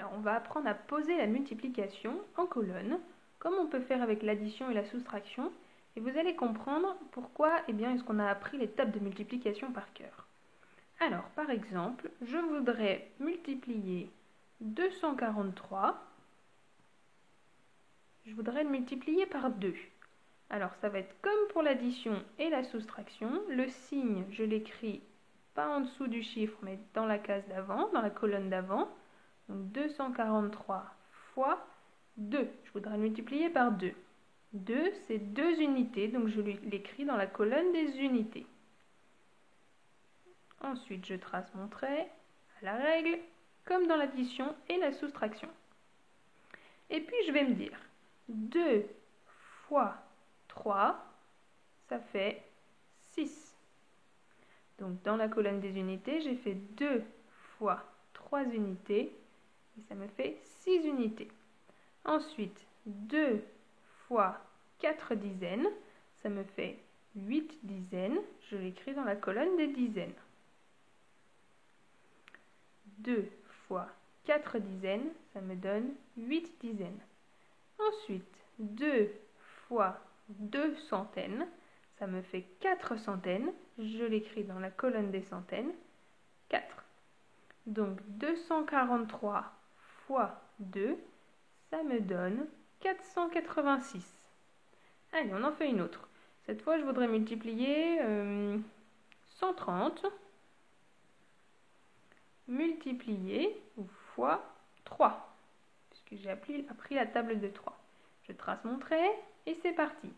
Alors, on va apprendre à poser la multiplication en colonne, comme on peut faire avec l'addition et la soustraction, et vous allez comprendre pourquoi est-ce qu'on a appris les tables de multiplication par cœur. Alors, par exemple, je voudrais multiplier 243, je voudrais le multiplier par 2. Alors, ça va être comme pour l'addition et la soustraction, le signe, je l'écris pas en dessous du chiffre, mais dans la case d'avant, dans la colonne d'avant. Donc 243 fois 2. Je voudrais le multiplier par 2. 2, c'est 2 unités, donc je l'écris dans la colonne des unités. Ensuite, je trace mon trait à la règle, comme dans l'addition et la soustraction. Et puis, je vais me dire 2 fois 3, ça fait 6. Donc, dans la colonne des unités, j'ai fait 2 fois 3 unités, et ça me fait 6 unités. Ensuite, 2 fois 4 dizaines, ça me fait 8 dizaines. Je l'écris dans la colonne des dizaines. 2 fois 4 dizaines, ça me donne 8 dizaines. Ensuite, 2 fois 2 centaines, ça me fait 4 centaines. Je l'écris dans la colonne des centaines. 4. Donc 243 fois 2, ça me donne 486. Allez, on en fait une autre. Cette fois, je voudrais multiplier 130 multiplié fois 3, puisque j'ai appris la table de 3. Je trace mon trait et c'est parti.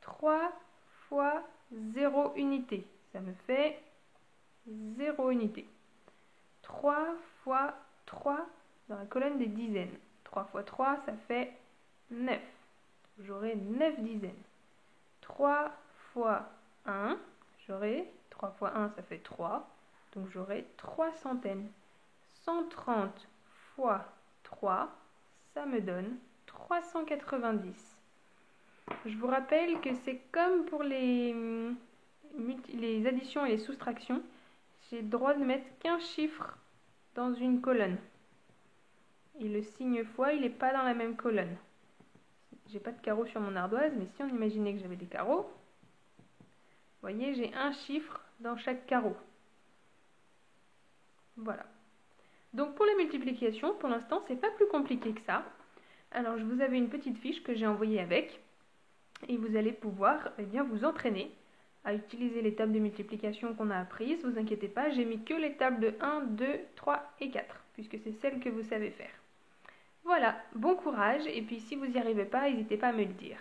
3 fois 0 unité, ça me fait 0 unité. 3 fois 3 dans la colonne des dizaines. 3 fois 3, ça fait 9. J'aurai 9 dizaines. 3 fois 1, j'aurai 3 fois 1, ça fait 3. Donc j'aurai 3 centaines. 130 fois 3, ça me donne 390. Je vous rappelle que c'est comme pour les additions et les soustractions. J'ai le droit de mettre qu'un chiffre dans une colonne. Et le signe fois, il n'est pas dans la même colonne. J'ai pas de carreaux sur mon ardoise, mais si on imaginait que j'avais des carreaux, vous voyez, j'ai un chiffre dans chaque carreau. Voilà. Donc pour la multiplication, pour l'instant, c'est pas plus compliqué que ça. Alors je vous avais une petite fiche que j'ai envoyée avec, et vous allez pouvoir vous entraîner à utiliser les tables de multiplication qu'on a apprises. Vous inquiétez pas, j'ai mis que les tables de 1, 2, 3 et 4, puisque c'est celles que vous savez faire. Voilà, bon courage, et puis si vous n'y arrivez pas, n'hésitez pas à me le dire.